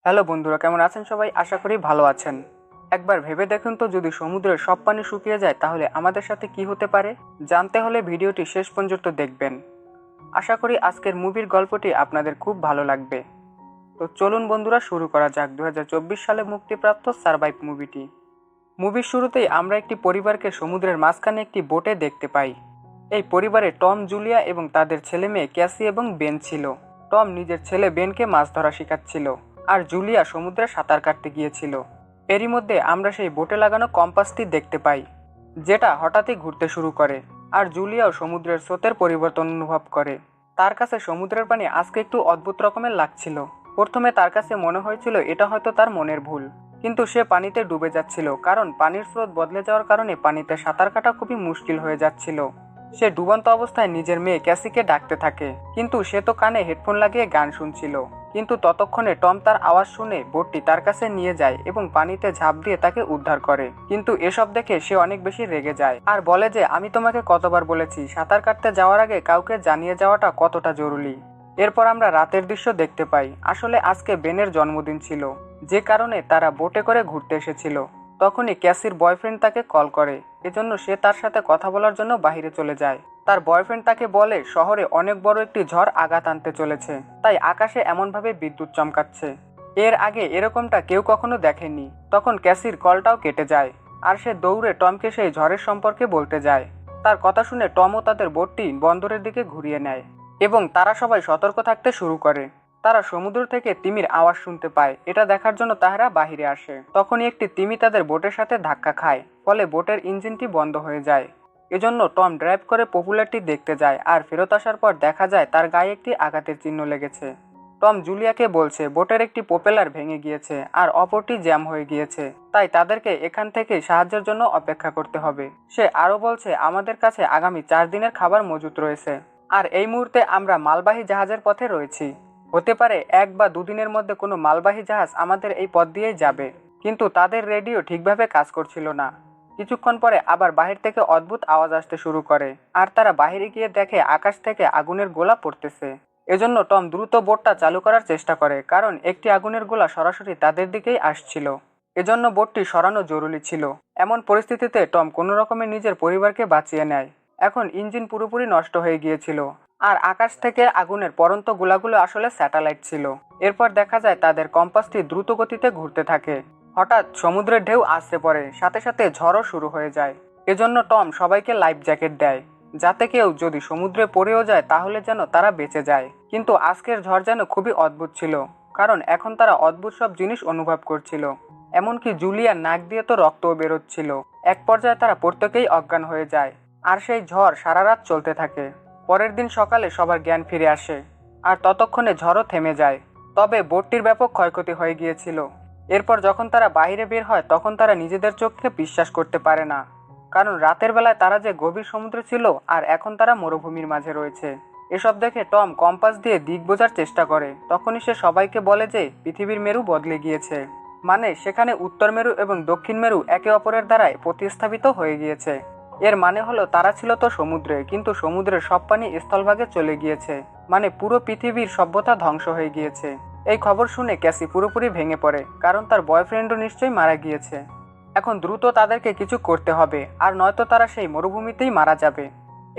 Hello বন্ধুরা, কেমন আছেন সবাই? আশা করি ভালো আছেন। একবার ভেবে দেখুন তো, যদি সমুদ্রের সব পানি শুকিয়ে যায় তাহলে আমাদের সাথে কি হতে পারে? জানতে হলে ভিডিওটি শেষ পর্যন্ত দেখবেন। আশা করি আজকের মুভির গল্পটি আপনাদের খুব ভালো লাগবে। তো চলুন বন্ধুরা, শুরু করা যাক 2024 সালে মুক্তিপ্রাপ্ত সারভাইভ মুভিটি। মুভির শুরুতেই আমরা একটি পরিবারকে সমুদ্রের মাঝখানে একটি বোটে দেখতে পাই। এই পরিবারে টম, জুলিয়া এবং তাদের ছেলে মেয়ে ক্যাসি এবং বেন ছিল। টম নিজের ছেলে বেনকে মাছ ধরা শেখাচ্ছিল, আর জুলিয়া সমুদ্রে সাঁতার কাটতে গিয়েছিল। এরই মধ্যে আমরা সেই বোটে লাগানো কম্পাসটি দেখতে পাই, যেটা হঠাৎই ঘুরতে শুরু করে। আর জুলিয়াও সমুদ্রের স্রোতের পরিবর্তন অনুভব করে। তার কাছে সমুদ্রের পানি আজকে একটু অদ্ভুত রকমের লাগছিল। প্রথমে তার কাছে মনে হয়েছিল এটা হয়তো তার মনের ভুল, কিন্তু সে পানিতে ডুবে যাচ্ছিল, কারণ পানির স্রোত বদলে যাওয়ার কারণে পানিতে সাঁতার কাটা খুবই মুশকিল হয়ে যাচ্ছিল। সে ডুবন্ত অবস্থায় নিজের মেয়ে ক্যাসিকে ডাকতে থাকে, কিন্তু সে তো কানে হেডফোন লাগিয়ে গান শুনছিল। কিন্তু ততক্ষণে টম তার আওয়াজ শুনে বোটটি তার কাছে নিয়ে যায় এবং পানিতে ঝাঁপ দিয়ে তাকে উদ্ধার করে। কিন্তু এসব দেখে সে অনেক বেশি রেগে যায় আর বলে যে, আমি তোমাকে কতবার বলেছি সাঁতার কাটতে যাওয়ার আগে কাউকে জানিয়ে যাওয়াটা কতটা জরুরি। এরপর আমরা রাতের দৃশ্য দেখতে পাই। আসলে আজকে বেনের জন্মদিন ছিল, যে কারণে তারা বোটে করে ঘুরতে এসেছিল। তখনই ক্যাসির বয়ফ্রেন্ড তাকে কল করে, এজন্য সে তার সাথে কথা বলার জন্য বাইরে চলে যায়। তার বয়ফ্রেন্ড তাকে বলে শহরে অনেক বড় একটি ঝড় আঘাত আনতে চলেছে, তাই আকাশে এমনভাবে বিদ্যুৎ চমকাচ্ছে। এর আগে এরকমটা কেউ কখনো দেখেনি। তখন ক্যাসির কলটাও কেটে যায়, আর সে দৌড়ে টমকে সেই ঝড়ের সম্পর্কে বলতে যায়। তার কথা শুনে টমও তাদের বোটটি বন্দরের দিকে ঘুরিয়ে নেয় এবং তারা সবাই সতর্ক থাকতে শুরু করে। তারা সমুদ্র থেকে তিমির আওয়াজ শুনতে পায়। এটা দেখার জন্য তারা বাহিরে আসে। তখনই একটি তিমি তাদের বোটের সাথে ধাক্কা খায়, ফলে বোটের ইঞ্জিনটি বন্ধ হয়ে যায়। এজন্য টম ড্রাইভ করে পপুলারটি দেখতে যায়, আর ফেরত আসার পর দেখা যায় তার গায়ে একটি আঘাতের চিহ্ন লেগেছে। টম জুলিয়াকে বলছে বোটের একটি প্রপেলার ভেঙে গিয়েছে আর অপরটি জ্যাম হয়ে গিয়েছে, তাই তাদেরকে এখান থেকে সাহায্যের জন্য অপেক্ষা করতে হবে। সে আরও বলছে, আমাদের কাছে আগামী 4 দিনের খাবার মজুত রয়েছে, আর এই মুহূর্তে আমরা মালবাহী জাহাজের পথে রয়েছি। হতে পারে 1 বা 2 দিনের মধ্যে কোনো মালবাহী জাহাজ আমাদের এই পথ দিয়েই যাবে। কিন্তু তাদের রেডিও ঠিকভাবে কাজ করছিল না। কিছুক্ষণ পরে আবার বাহির থেকে অদ্ভুত আওয়াজ আসতে শুরু করে, আর তারা বাহিরে গিয়ে দেখে আকাশ থেকে আগুনের গোলা পড়তেছে। এজন্য টম দ্রুত বোটটা চালু করার চেষ্টা করে, কারণ একটি আগুনের গোলা সরাসরি তাদের দিকেই আসছিল। এজন্য বোটটি সরানো জরুরি ছিল। এমন পরিস্থিতিতে টম কোনো রকমে নিজের পরিবারকে বাঁচিয়ে নেয়। এখন ইঞ্জিন পুরোপুরি নষ্ট হয়ে গিয়েছিল, আর আকাশ থেকে আগুনের পড়ন্ত গোলাগুলো আসলে স্যাটেলাইট ছিল। এরপর দেখা যায় তাদের কম্পাসটি দ্রুত গতিতে ঘুরতে থাকে। হঠাৎ সমুদ্রের ঢেউ আছড়ে পড়ে, সাথে সাথে ঝড়ও শুরু হয়ে যায়। এজন্য টম সবাইকে লাইফ জ্যাকেট দেয়, যাতে কেউ যদি সমুদ্রে পড়েও যায় তাহলে যেন তারা বেঁচে যায়। কিন্তু আজকের ঝড় যেন খুবই অদ্ভুত ছিল, কারণ এখন তারা অদ্ভুত সব জিনিস অনুভব করছিল। এমনকি জুলিয়ার নাক দিয়ে তো রক্তও বেরোচ্ছিল। এক পর্যায়ে তারা প্রত্যেকেই অজ্ঞান হয়ে যায়, আর সেই ঝড় সারা রাত চলতে থাকে। পরের দিন সকালে সবার জ্ঞান ফিরে আসে, আর ততক্ষণে ঝড়ও থেমে যায়। তবে বোটটির ব্যাপক ক্ষয়ক্ষতি হয়ে গিয়েছিল। এরপর যখন তারা বাইরে বের হয় তখন তারা নিজেদের চোখকে বিশ্বাস করতে পারে না, কারণ রাতের বেলায় তারা যে গভীর সমুদ্রে ছিল, আর এখন তারা মরুভূমির মাঝে রয়েছে। এসব দেখে টম কম্পাস দিয়ে দিক বোঝার চেষ্টা করে। তখনই সে সবাইকে বলে যে পৃথিবীর মেরু বদলে গিয়েছে, মানে সেখানে উত্তর মেরু এবং দক্ষিণ মেরু একে অপরের দ্বারাই প্রতিস্থাপিত হয়ে গিয়েছে। এর মানে হলো তারা ছিল তো সমুদ্রে, কিন্তু সমুদ্রের সব পানি স্থলভাগে চলে গিয়েছে, মানে পুরো পৃথিবীর সভ্যতা ধ্বংস হয়ে গিয়েছে। এই খবর শুনে ক্যাসি পুরোপুরি ভেঙে পড়ে, কারণ তার বয়ফ্রেন্ডও নিশ্চয়ই মারা গিয়েছে। এখন দ্রুত তাদেরকে কিছু করতে হবে, আর নয়তো তারা সেই মরুভূমিতেই মারা যাবে।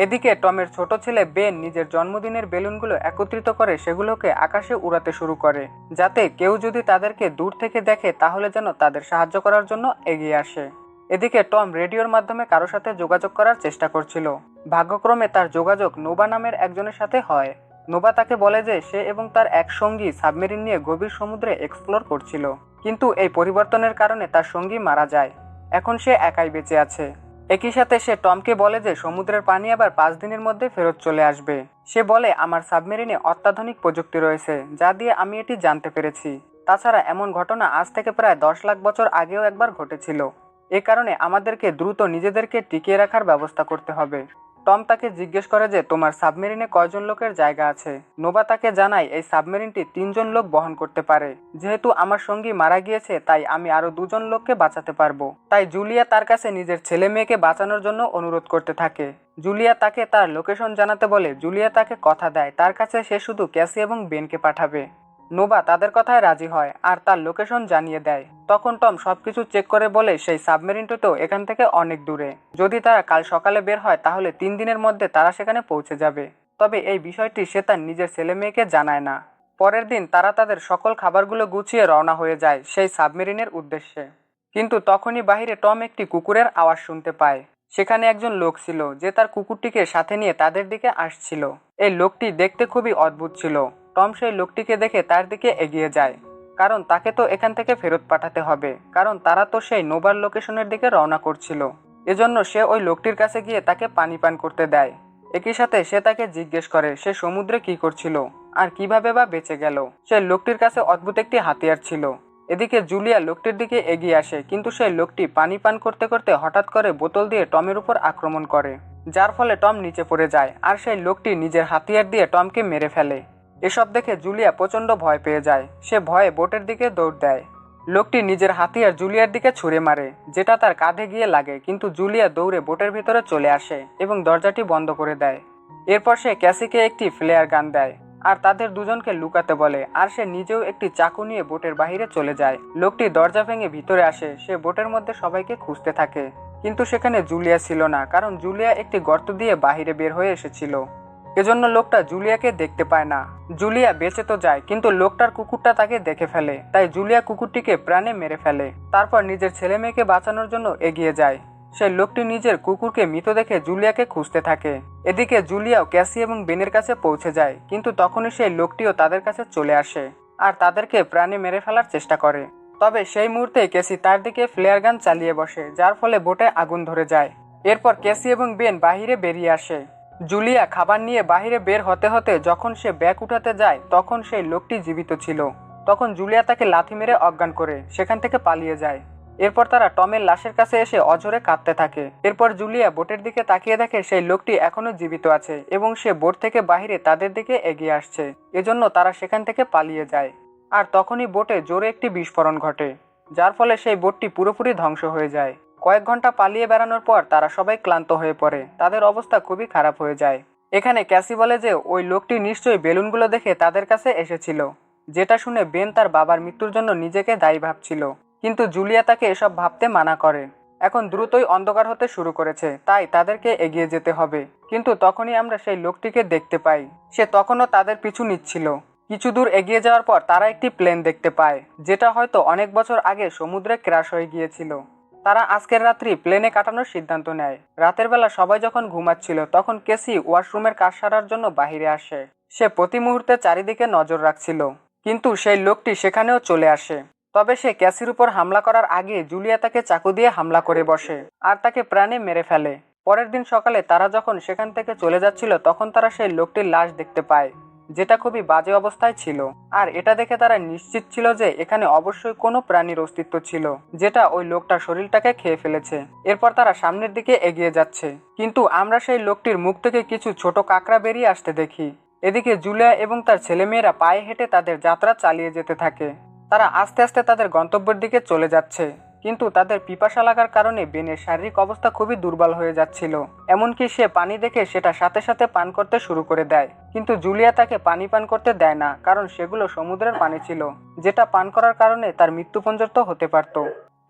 এদিকে টমের ছোট ছেলে বেন নিজের জন্মদিনের বেলুনগুলো একত্রিত করে সেগুলোকে আকাশে উড়াতে শুরু করে, যাতে কেউ যদি তাদেরকে দূর থেকে দেখে তাহলে যেন তাদের সাহায্য করার জন্য এগিয়ে আসে। এদিকে টম রেডিওর মাধ্যমে কারো সাথে যোগাযোগ করার চেষ্টা করছিল। ভাগ্যক্রমে তার যোগাযোগ নোবা নামের একজনের সাথে হয়। নোবা তাকে বলে যে সে এবং তার এক সঙ্গী সাবমেরিন নিয়ে গভীর সমুদ্রে এক্সপ্লোর করছিল, কিন্তু এই পরিবর্তনের কারণে তার সঙ্গী মারা যায়। এখন সে একাই বেঁচে আছে। একই সাথে সে টমকে বলে যে সমুদ্রের পানি আবার 5 দিনের মধ্যে ফেরত চলে আসবে। সে বলে, আমার সাবমেরিনে অত্যাধুনিক প্রযুক্তি রয়েছে, যা দিয়ে আমি এটি জানতে পেরেছি। তাছাড়া এমন ঘটনা আজ থেকে প্রায় 10 লাখ বছর আগেও একবার ঘটেছিল। এ কারণে আমাদেরকে দ্রুত নিজেদেরকে টিকিয়ে রাখার ব্যবস্থা করতে হবে। টম তাকে জিজ্ঞেস করে যে তোমার সাবমেরিনে কয়জন লোকের জায়গা আছে। নোবা তাকে জানায় এই সাবমেরিনটি 3 জন লোক বহন করতে পারে। যেহেতু আমার সঙ্গী মারা গিয়েছে, তাই আমি আরো 2 জন লোককে বাঁচাতে পারবো। তাই জুলিয়া তার কাছে নিজের ছেলে মেয়েকে বাঁচানোর জন্য অনুরোধ করতে থাকে। জুলিয়া তাকে তার লোকেশন জানাতে বলে। জুলিয়া তাকে কথা দেয় তার কাছে সে শুধু ক্যাসি এবং বেনকে পাঠাবে। নোভা তাদের কথায় রাজি হয় আর তার লোকেশন জানিয়ে দেয়। তখন টম সবকিছু চেক করে বলে সেই সাবমেরিনটিতেও এখান থেকে অনেক দূরে। যদি তারা কাল সকালে বের হয় তাহলে 3 দিনের মধ্যে তারা সেখানে পৌঁছে যাবে। তবে এই বিষয়টি সে তার নিজের ছেলে মেয়েকে জানায় না। পরের দিন তারা তাদের সকল খাবারগুলো গুছিয়ে রওনা হয়ে যায় সেই সাবমেরিনের উদ্দেশ্যে। কিন্তু তখনই বাহিরে টম একটি কুকুরের আওয়াজ শুনতে পায়। সেখানে একজন লোক ছিল যে তার কুকুরটিকে সাথে নিয়ে তাদের দিকে আসছিল। এই লোকটি দেখতে খুবই অদ্ভুত ছিল। টম সেই লোকটিকে দেখে তার দিকে এগিয়ে যায়, কারণ তাকে তো এখান থেকে ফেরত পাঠাতে হবে, কারণ তারা তো সেই নোভার লোকেশনের দিকে রওনা করছিল। এজন্য সে ওই লোকটির কাছে গিয়ে তাকে পানি পান করতে দেয়। একই সাথে সে তাকে জিজ্ঞেস করে সে সমুদ্রে কি করছিল আর কিভাবে বা বেঁচে গেল। সে লোকটির কাছে অদ্ভুত একটি হাতিয়ার ছিল। এদিকে জুলিয়া লোকটির দিকে এগিয়ে আসে, কিন্তু সেই লোকটি পানি পান করতে করতে হঠাৎ করে বোতল দিয়ে টমের উপর আক্রমণ করে, যার ফলে টম নিচে পড়ে যায় আর সেই লোকটি নিজের হাতিয়ার দিয়ে টমকে মেরে ফেলে। এসব দেখে জুলিয়া প্রচন্ড ভয় পেয়ে যায়। সে ভয়ে বোটের দিকে দৌড় দেয়। লোকটি নিজের হাতিয়ার জুলিয়ার দিকে ছুঁড়ে মারে, যেটা তার কাঁধে গিয়ে লাগে, কিন্তু জুলিয়া দৌড়ে বোটের ভিতরে চলে আসে এবং দরজাটি বন্ধ করে দেয়। এরপর সে ক্যাসিকে একটি ফ্লেয়ার গান দেয় আর তাদের দুজনকে লুকাতে বলে, আর সে নিজেও একটি চাকু নিয়ে বোটের বাহিরে চলে যায়। লোকটি দরজা ভেঙে ভিতরে আসে। সে বোটের মধ্যে সবাইকে খুঁজতে থাকে, কিন্তু সেখানে জুলিয়া ছিল না, কারণ জুলিয়া একটি গর্ত দিয়ে বাহিরে বের হয়ে এসেছিল। এজন্য লোকটা জুলিয়াকে দেখতে পায় না। জুলিয়া বেঁচে তো যায়, কিন্তু লোকটার কুকুরটা তাকে দেখে ফেলে, তাই জুলিয়া কুকুরটিকে প্রাণে মেরে ফেলে। তারপর নিজের ছেলে মেয়েকে বাঁচানোর জন্য এগিয়ে যায়। সেই লোকটি নিজের কুকুরকে মৃত দেখে জুলিয়াকে খুঁজতে থাকে। এদিকে জুলিয়াও ক্যাসি এবং বেনের কাছে পৌঁছে যায়, কিন্তু তখনই সেই লোকটিও তাদের কাছে চলে আসে আর তাদেরকে প্রাণে মেরে ফেলার চেষ্টা করে। তবে সেই মুহূর্তে ক্যাসি তার দিকে ফ্লেয়ার গান চালিয়ে বসে, যার ফলে বোটে আগুন ধরে যায়। এরপর ক্যাসি এবং বেন বাহিরে বেরিয়ে আসে। জুলিয়া খাবার নিয়ে বাহিরে বের হতে হতে যখন সে ব্যাগ উঠাতে যায়, তখন সেই লোকটি জীবিত ছিল। তখন জুলিয়া তাকে লাথি মেরে অজ্ঞান করে সেখান থেকে পালিয়ে যায়। এরপর তারা টমের লাশের কাছে এসে অঝরে কাঁদতে থাকে। এরপর জুলিয়া বোটের দিকে তাকিয়ে দেখে সেই লোকটি এখনো জীবিত আছে এবং সে বোট থেকে বাহিরে তাদের দিকে এগিয়ে আসছে। এজন্য তারা সেখান থেকে পালিয়ে যায়। আর তখনই বোটে জোরে একটি বিস্ফোরণ ঘটে, যার ফলে সেই বোটটি পুরোপুরি ধ্বংস হয়ে যায়। কয়েক ঘন্টা পালিয়ে বেড়ানোর পর তারা সবাই ক্লান্ত হয়ে পড়ে। তাদের অবস্থা খুবই খারাপ হয়ে যায়। এখানে ক্যাসি বলে যে ওই লোকটি নিশ্চয়ই বেলুনগুলো দেখে তাদের কাছে এসেছিল, যেটা শুনে বেন তার বাবার মৃত্যুর জন্য নিজেকে দায়ী ভাবছিল। কিন্তু জুলিয়া তাকে এসব ভাবতে মানা করে। এখন দ্রুতই অন্ধকার হতে শুরু করেছে, তাই তাদেরকে এগিয়ে যেতে হবে। কিন্তু তখনই আমরা সেই লোকটিকে দেখতে পাই। সে তখনও তাদের পিছু নিচ্ছিল। কিছু দূর এগিয়ে যাওয়ার পর তারা একটি প্লেন দেখতে পায়, যেটা হয়তো অনেক বছর আগে সমুদ্রে ক্র্যাশ হয়ে গিয়েছিল। তারা আজকের রাত্রি প্লেনে কাটানোর সিদ্ধান্ত নেয়। রাতের বেলা সবাই যখন ঘুমাচ্ছিল, তখন কেসি ওয়াশরুমের কাজ সারার জন্য বাহিরে আসে। সে প্রতি মুহূর্তে চারিদিকে নজর রাখছিল, কিন্তু সেই লোকটি সেখানেও চলে আসে। তবে সে ক্যাসির উপর হামলা করার আগে জুলিয়া তাকে চাকু দিয়ে হামলা করে বসে আর তাকে প্রাণে মেরে ফেলে। পরের দিন সকালে তারা যখন সেখান থেকে চলে যাচ্ছিল, তখন তারা সেই লোকটির লাশ দেখতে পায়, যেটা খুবই বাজে অবস্থায় ছিল। আর এটা দেখে তারা নিশ্চিত ছিল যে এখানে অবশ্যই কোনো প্রাণীর অস্তিত্ব ছিল, যেটা ওই লোকটার শরীরটাকে খেয়ে ফেলেছে। এরপর তারা সামনের দিকে এগিয়ে যাচ্ছে, কিন্তু আমরা সেই লোকটির মুখ থেকে কিছু ছোট কাঁকড়া বেরিয়ে আসতে দেখি। এদিকে জুলিয়া এবং তার ছেলেমেয়েরা পায়ে হেঁটে তাদের যাত্রা চালিয়ে যেতে থাকে। তারা আস্তে আস্তে তাদের গন্তব্যের দিকে চলে যাচ্ছে, কিন্তু তাদের পিপাসা লাগার কারণে বেনের শারীরিক অবস্থা খুবই দুর্বল হয়ে যাচ্ছিল। এমনকি সে পানি দেখে সেটা সাথে সাথে পান করতে শুরু করে দেয়, কিন্তু জুলিয়া তাকে পানি পান করতে দেয় না, কারণ সেগুলো সমুদ্রের পানি ছিল, যেটা পান করার কারণে তার মৃত্যু পর্যন্ত হতে পারত।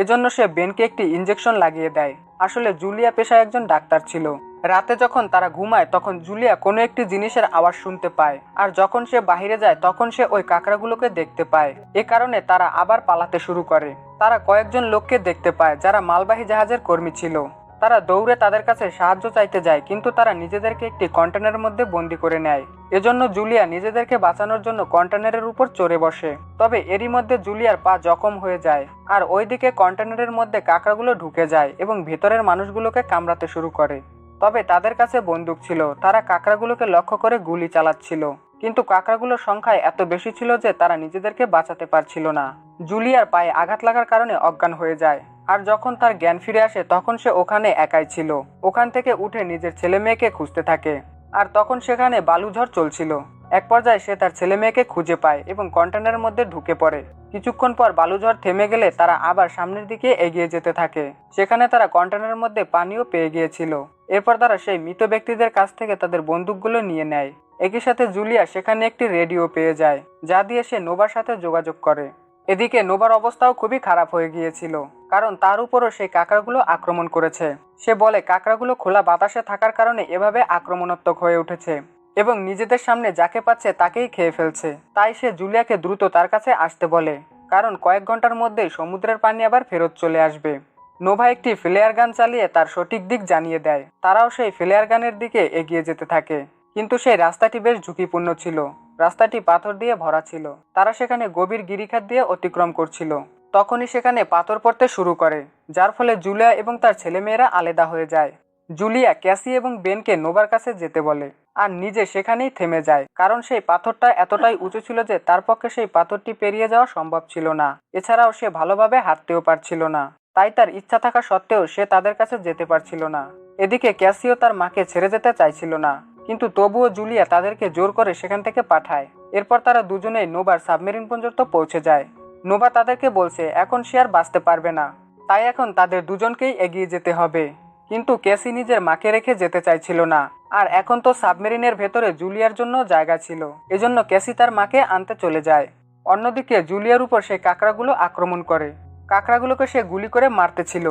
এজন্য সে বেনকে একটি ইনজেকশন লাগিয়ে দেয়। আসলে জুলিয়া পেশায় একজন ডাক্তার ছিল। রাতে যখন তারা ঘুমায়, তখন জুলিয়া কোনো একটি জিনিসের আওয়াজ শুনতে পায়, আর যখন সে বাইরে যায় তখন সে ওই কাঁকড়াগুলোকে দেখতে পায়। এ কারণে তারা আবার পালাতে শুরু করে। তারা কয়েকজন লোককে দেখতে পায় যারা মালবাহী জাহাজের কর্মী ছিল। তারা দৌড়ে তাদের কাছে সাহায্য চাইতে যায়, কিন্তু তারা নিজেদেরকে একটি কন্টেনারের মধ্যে বন্দি করে নেয়। এজন্য জুলিয়া নিজেদেরকে বাঁচানোর জন্য কন্টেনারের উপর চড়ে বসে। তবে এরই মধ্যে জুলিয়ার পা জখম হয়ে যায়, আর ওইদিকে কন্টেনারের মধ্যে কাঁকড়াগুলো ঢুকে যায় এবং ভেতরের মানুষগুলোকে কামড়াতে শুরু করে। তবে তাদের কাছে বন্দুক ছিল। তারা কাঁকড়াগুলোকে লক্ষ্য করে গুলি চালাচ্ছিল, কিন্তু কাঁকড়াগুলোর সংখ্যায় এত বেশি ছিল যে তারা নিজেদেরকে বাঁচাতে পারছিল না। জুলিয়ার পায়ে আঘাত লাগার কারণে অজ্ঞান হয়ে যায়, আর যখন তার জ্ঞান ফিরে আসে তখন সে ওখানে একাই ছিল। ওখান থেকে উঠে নিজের ছেলে মেয়েকে খুঁজতে থাকে, আর তখন সেখানে বালুঝড় চলছিল। এক পর্যায়ে সে তার ছেলে মেয়েকে খুঁজে পায় এবং কন্টেনারের মধ্যে ঢুকে পড়ে। কিছুক্ষণ পর বালুঝড় থেমে গেলে তারা আবার সামনের দিকে এগিয়ে যেতে থাকে। সেখানে তারা কন্টেনারের মধ্যে পানিও পেয়ে গিয়েছিল। এরপর তারা সেই মৃত ব্যক্তিদের কাছ থেকে তাদের বন্দুকগুলো নিয়ে নেয়। একই সাথে জুলিয়া সেখানে একটি রেডিও পেয়ে যায়, যা দিয়ে সে নোবার সাথে যোগাযোগ করে। এদিকে নোবার অবস্থাও খুবই খারাপ হয়ে গিয়েছিল, কারণ তার উপরও সেই কাঁকড়াগুলো আক্রমণ করেছে। সে বলে কাঁকড়াগুলো খোলা বাতাসে থাকার কারণে এভাবে আক্রমণাত্মক হয়ে উঠেছে এবং নিজেদের সামনে যাকে পাচ্ছে তাকেই খেয়ে ফেলছে। তাই সে জুলিয়াকে দ্রুত তার কাছে আসতে বলে, কারণ কয়েক ঘন্টার মধ্যেই সমুদ্রের পানি আবার ফেরত চলে আসবে। নোভা একটি ফ্লেয়ার গান চালিয়ে তার সঠিক দিক জানিয়ে দেয়। তারাও সেই ফ্লেয়ার গানের দিকে এগিয়ে যেতে থাকে, কিন্তু সেই রাস্তাটি বেশ ঝুঁকিপূর্ণ ছিল। রাস্তাটি পাথর দিয়ে ভরা ছিল। তারা সেখানে গভীর গিরিখাত দিয়ে অতিক্রম করছিল। তখনই সেখানে পাথর পড়তে শুরু করে, যার ফলে জুলিয়া এবং তার ছেলেমেয়েরা আলাদা হয়ে যায়। জুলিয়া ক্যাসি এবং বেনকে নোভার কাছে যেতে বলে আর নিজে সেখানেই থেমে যায়, কারণ সেই পাথরটা এতটাই উঁচু ছিল যে তার পক্ষে সেই পাথরটি পেরিয়ে যাওয়া সম্ভব ছিল না। এছাড়াও সে ভালোভাবে হাঁটতেও পারছিল না, তাই তার ইচ্ছা থাকা সত্ত্বেও সে তাদের কাছে যেতে পারছিল না। এদিকে ক্যাসিও তার মাকে ছেড়ে যেতে চাইছিল না, কিন্তু তবুও জুলিয়া তাদেরকে জোর করে সেখান থেকে পাঠায়। এরপর তারা দুজনেই নোভার সাবমেরিন পর্যন্ত পৌঁছে যায়। নোভা তাদেরকে বলছে এখন সে আর বাঁচতে পারবে না, তাই এখন তাদের দুজনকেই এগিয়ে যেতে হবে। কিন্তু ক্যাসি নিজের মাকে রেখে যেতে চাইছিল না, আর এখন তো সাবমেরিনের ভেতরে জুলিয়ার জন্য জায়গা ছিল। এজন্য ক্যাসি তার মাকে আনতে চলে যায়। অন্যদিকে জুলিয়ার উপর সেই কাঁকড়াগুলো আক্রমণ করে। কাঁকড়াগুলোকে সে গুলি করে মারতেছিল,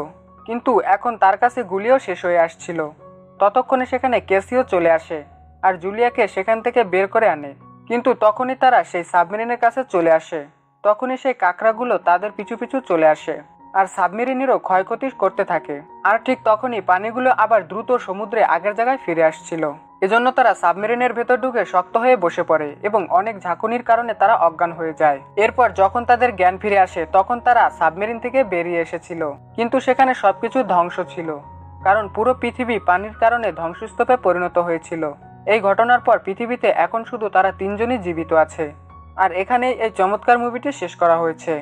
কিন্তু এখন তার কাছে গুলিও শেষ হয়ে আসছিল। ততক্ষণে সেখানে ক্যাসিও চলে আসে আর জুলিয়াকে সেখান থেকে বের করে আনে। কিন্তু তখনই তারা সেই সাবমেরিনের কাছে চলে আসে। তখনই সেই কাঁকড়াগুলো তাদের পিছু পিছু চলে আসে আর সাবমেরিনেরও ক্ষয়ক্ষতি করতে থাকে। আর ঠিক তখনই পানিগুলো আবার দ্রুত সমুদ্রে আগের জায়গায় ফিরে আসছিল। এজন্য তারা সাবমেরিনের ভেতর ঢুকে শক্ত হয়ে বসে পড়ে এবং অনেক ঝাঁকুনির কারণে তারা অজ্ঞান হয়ে যায়। এরপর যখন তাদের জ্ঞান ফিরে আসে তখন তারা সাবমেরিন থেকে বেরিয়ে এসেছিল, কিন্তু সেখানে সবকিছু ধ্বংস ছিল, কারণ পুরো পৃথিবী পানির কারণে ধ্বংসস্তূপে পরিণত হয়েছিল। এই ঘটনার পর পৃথিবীতে এখন শুধু তারা তিনজনই জীবিত আছে। আর এখানেই এই চমৎকার মুভিটি শেষ করা হয়েছে।